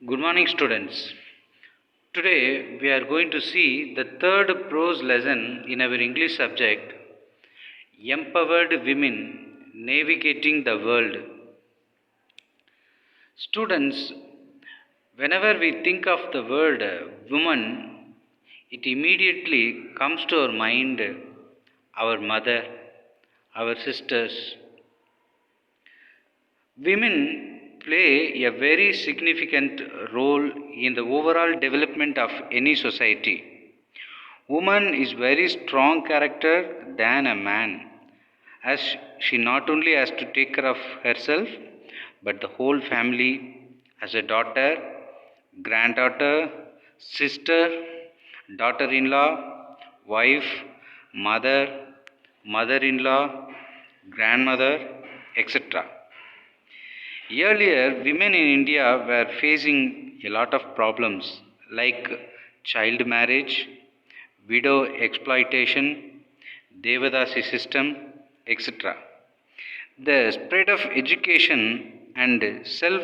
Good morning, students. Today we are going to see the third prose lesson in our English subject, Empowered Women Navigating the World. Students, whenever we think of the word woman, it immediately comes to our mind our mother, our sisters. Women play a very significant role in the overall development of any society. Woman is very strong character than a man, as she not only has to take care of herself but the whole family as a daughter, granddaughter, sister, daughter-in-law, wife, mother, mother-in-law, grandmother, etc. Earlier, women in India were facing a lot of problems like child marriage, widow exploitation, Devadasi system, etc. The spread of education and self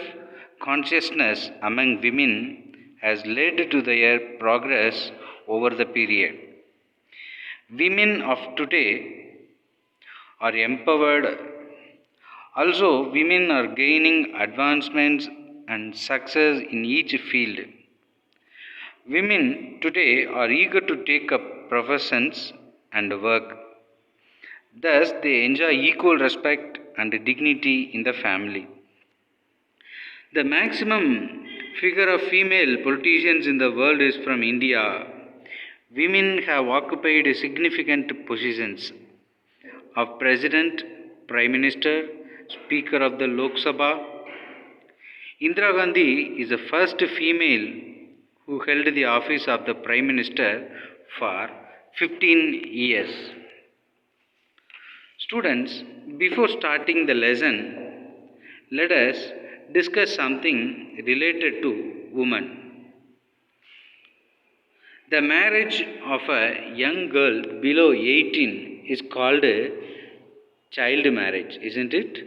consciousness among women has led to their progress over the period. Women of today are empowered. Also, women are gaining advancements and success in each field. Women today are eager to take up professions and work. Thus, they enjoy equal respect and dignity in the family. The maximum figure of female politicians in the world is from India. Women have occupied significant positions of President, Prime Minister, Speaker of the Lok Sabha. Indira Gandhi is the first female who held the office of the Prime Minister for 15 years. Students, before starting the lesson, let us discuss something related to women. The marriage of a young girl below 18 is called child marriage, isn't it?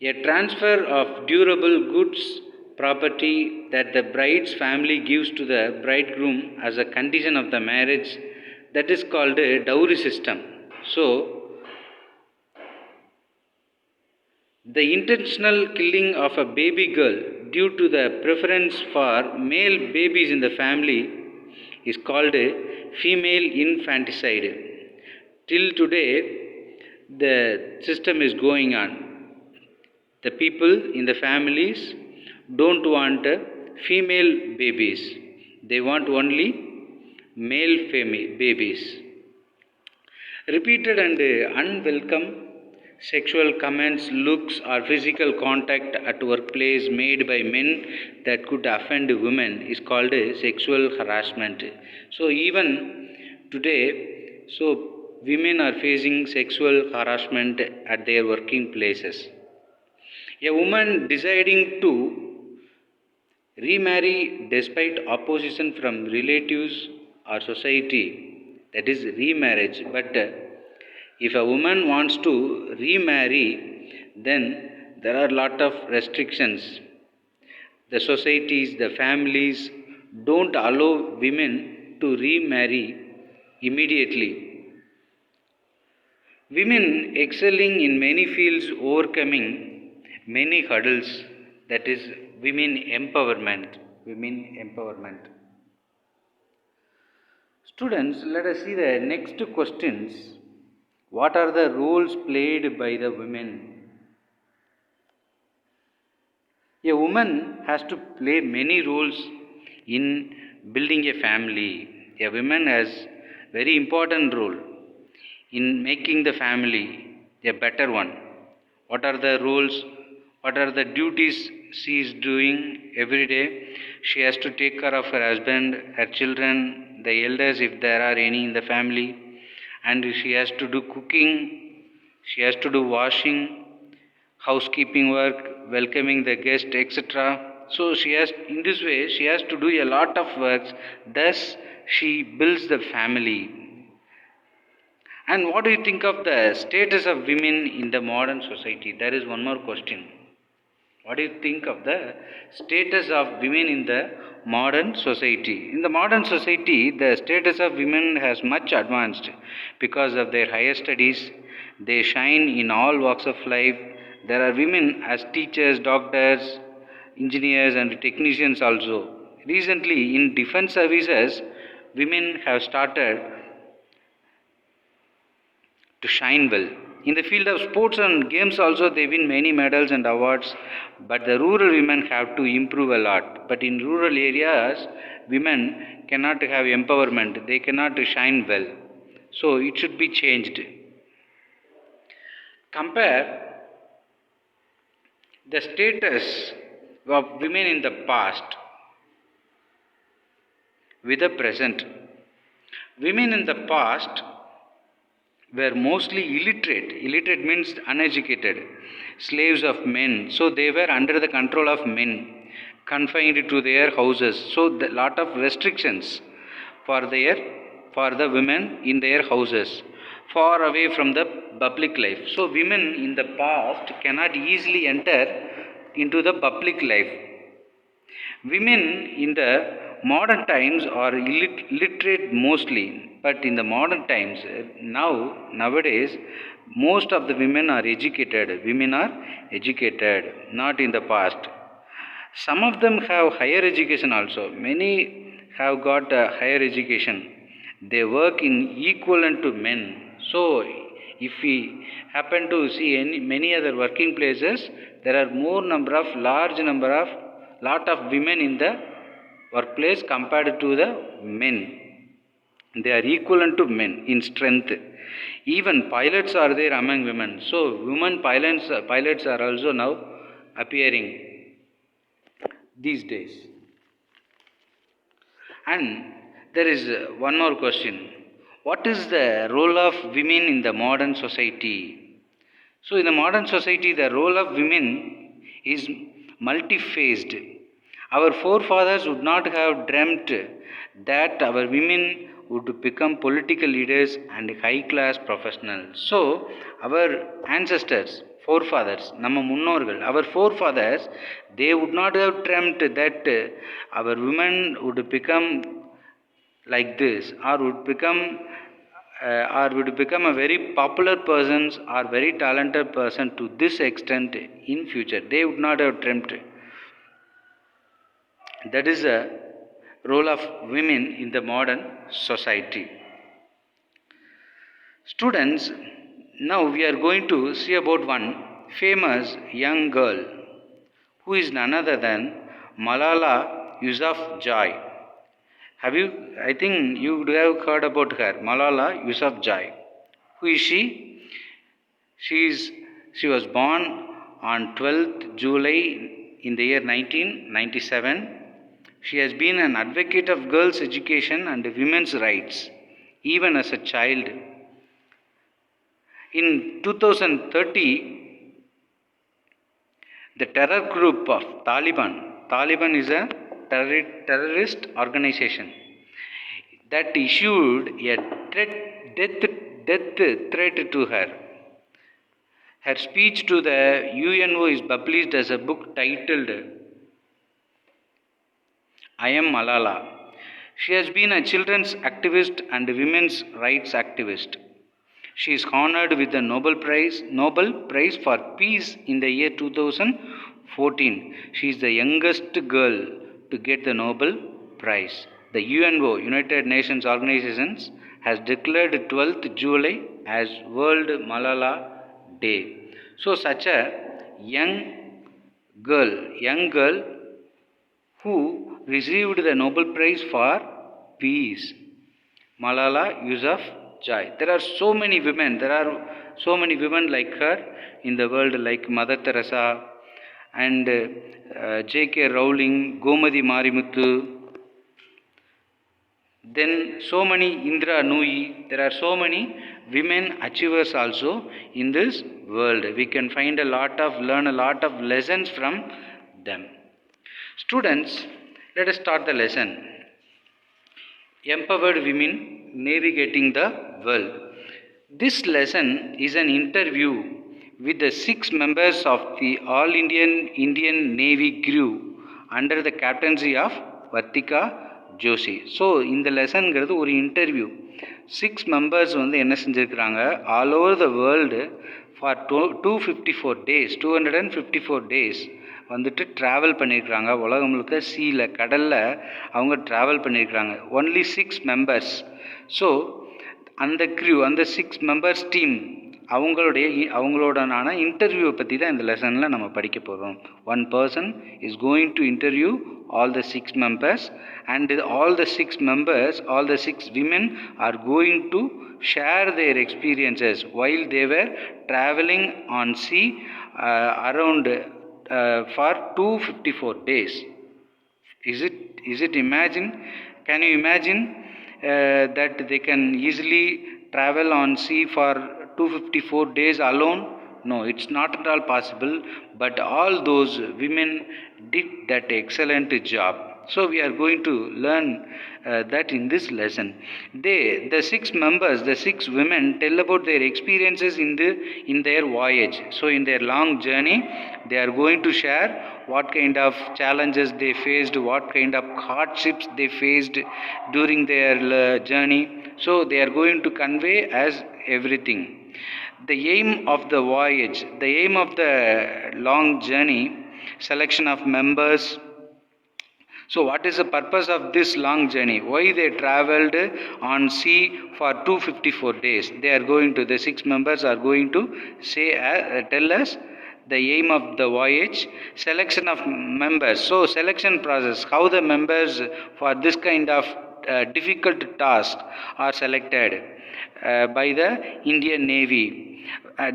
A transfer of durable goods property that the bride's family gives to the bridegroom as a condition of the marriage, that is called a dowry system. So, the intentional killing of a baby girl due to the preference for male babies in the family is called a female infanticide. Till today, the system is going on. The people in the families don't want female babies, they want only male babies. Repeated and unwelcome sexual comments, looks, or physical contact at workplace made by men that could offend women is called sexual harassment. So even today, women are facing sexual harassment at their working places. A woman deciding to remarry despite opposition from relatives or society, that is remarriage. But if a woman wants to remarry, then there are a lot of restrictions. The societies, the families don't allow women to remarry immediately. Women excelling in many fields, overcoming many hurdles, that is women empowerment. Women empowerment. Students, let us see the next questions. What are the roles played by the women? A woman has to play many roles in building a family. A woman has very important role in making the family a better one. What are the roles? What are the duties she is doing every day? She has to take care of her husband, her children, the elders if there are any in the family, and she has to do cooking, she has to do washing, housekeeping work, welcoming the guest, etc. So in this way, she has to do a lot of works. Thus, she builds the family. And what do you think of the status of women in the modern society? There is one more question. What do you think of the status of women in the modern society? In the modern society, the status of women has much advanced because of their higher studies. They shine in all walks of life. There are women as teachers, doctors, engineers, and technicians also. Recently, in defense services, women have started to shine well. In the field of sports and games also they win many medals and awards, but the rural women have to improve a lot. But in rural areas, women cannot have empowerment, they cannot shine well. So it should be changed. Compare the status of women in the past with the present. Women in the past were mostly illiterate. Illiterate means uneducated, slaves of men. So they were under the control of men, confined to their houses. So the lot of restrictions for the women in their houses, far away from the public life. So women in the past cannot easily enter into the public life. Women in the modern times are illiterate mostly, but in the modern times, nowadays, most of the women are educated. Women are educated, not in the past. Some of them have higher education also. Many have got higher education. They work in equivalent to men. So, if we happen to see many other working places, there are large number of lot of women in the workplace compared to the men. They are equivalent to men in strength. Even pilots are there among women. So women pilots are also now appearing these days. And there is one more question. What is the role of women in the modern society? So in the modern society, the role of women is multi-phased. Our forefathers would not have dreamt that our women would become political leaders and high-class professionals. So our ancestors, forefathers, our forefathers, they would not have dreamt that our women would become like this, or would become a very popular person or very talented person to this extent in future. They would not have dreamt. That is the role of women in the modern society. Students, now we are going to see about one famous young girl who is none other than Malala Yousafzai. I think you would have heard about her, Malala Yousafzai. Who is she? She was born on 12th July in the year 1997. She has been an advocate of girls' education and women's rights, even as a child. In 2030, the terror group of Taliban is a terrorist organization that issued a death threat to her. Her speech to the UNO is published as a book titled I Am Malala. She has been a children's activist and women's rights activist. She is honored with the Nobel Prize for Peace in the year 2014. She is the youngest girl to get the Nobel Prize. The UNO, United Nations Organizations, has declared 12th July as World Malala Day. So such a young girl who received the Nobel Prize for Peace, Malala Yousafzai. There are so many women like her in the world, like Mother Teresa and J.K. Rowling, Gomadi Marimuthu. Then so many Indra Nui. There are so many women achievers also in this world. We can learn a lot of lessons from them. Students, let us start the lesson. Empowered women navigating the world. This lesson is an interview with the 6 members of the All Indian Navy crew under the captaincy of Vartika Joshi. So இந்த லெசன்கிறது ஒரு interview. 6 members வந்து என்ன செஞ்சுருக்கிறாங்க, all over the world for 254 days வந்துட்டு travel பண்ணியிருக்கிறாங்க. உலகம் முழுக்க சீல கடலில் அவங்க ட்ராவல் பண்ணியிருக்கிறாங்க. Only 6 members. ஸோ அந்த க்ரூ, அந்த 6 members டீம் அவங்களோடனான இன்டர்வியூவை பற்றி தான் இந்த லெசனில் நம்ம படிக்க போகிறோம். One person is going to interview all the 6 members, and all the 6 members, all the 6 women are going to share their experiences while they were traveling on sea around for 254 days. Is it imagine? Can you imagine that they can easily travel on sea for 254 days alone? No, it's not at all possible, but all those women did that excellent job. So we are going to learn that in this lesson. The 6 members, the 6 women tell about their experiences in their voyage. So in their long journey, they are going to share what kind of challenges they faced, what kind of hardships they faced during their journey. So they are going to convey as everything. The aim of the voyage, the aim of the long journey, selection of members. So what is the purpose of this long journey? Why they traveled on sea for 254 days? They are going to, the 6 members are going to say, tell us the aim of the voyage, selection of members. So selection process, how the members for this kind of difficult task are selected by the Indian Navy.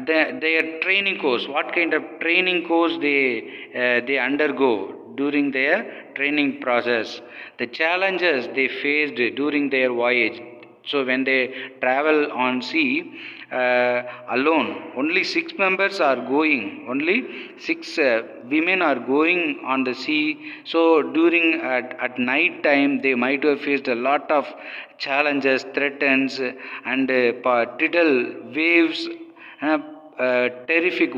Their training course, what kind of training course they undergo during their training process, the challenges they faced during their voyage. So when they travel on sea alone, only 6 members are going, only 6 women are going on the sea. So during at night time they might have faced a lot of challenges, threats and tidal waves, terrific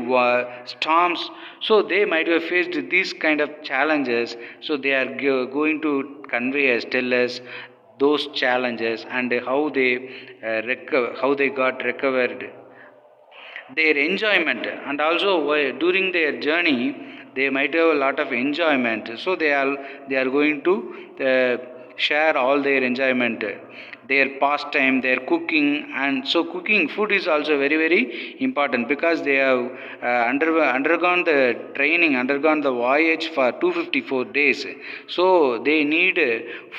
storms. So they might have faced these kind of challenges. So they are going to convey us, tell us those challenges and how they got recovered, their enjoyment, and also during their journey they might have a lot of enjoyment. So they are going to share all their enjoyment, their pastime, their cooking. And so cooking food is also very very important, because they have undergone the training, undergone the voyage for 254 days. So they need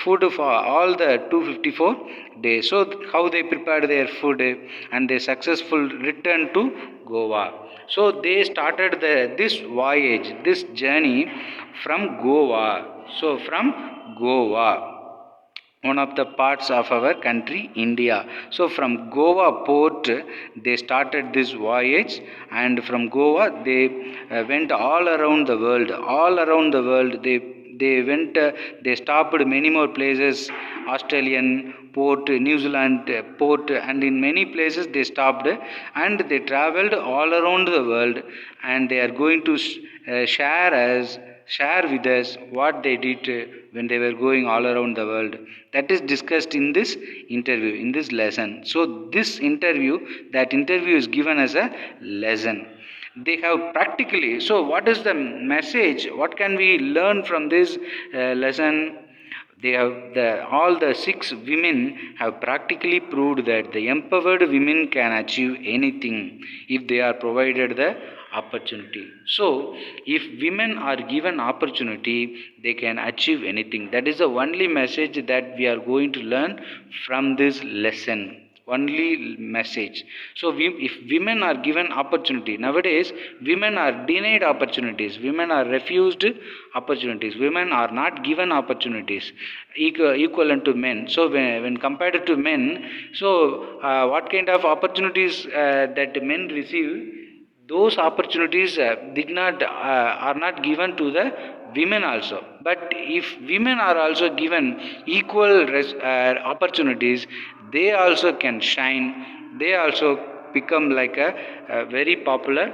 food for all the 254 days. So how they prepared their food and they successful return to Goa. So they started this voyage, this journey from Goa. So from Goa, one of the parts of our country, India. So from Goa port they started this voyage, and from Goa they went all around the world. They went, they stopped many more places, Australian port, New Zealand port, and in many places they stopped, and they traveled all around the world, and they are going to share with us what they did when they were going all around the world. That is discussed in this interview, in this lesson. So this interview, that interview is given as a lesson. They have practically, so what is the message, what can we learn from this lesson? They have all the 6 women have practically proved that the empowered women can achieve anything if they are provided the opportunity. So if women are given opportunity, they can achieve anything. That is the only message that we are going to learn from this lesson. Only message. So if women are given opportunity, nowadays women are denied opportunities, women are refused opportunities, women are not given opportunities equivalent to men. So when compared to men, so what kind of opportunities that men receive, those opportunities are not given to the women also. But if women are also given equal opportunities, they also can shine, they also become like a very popular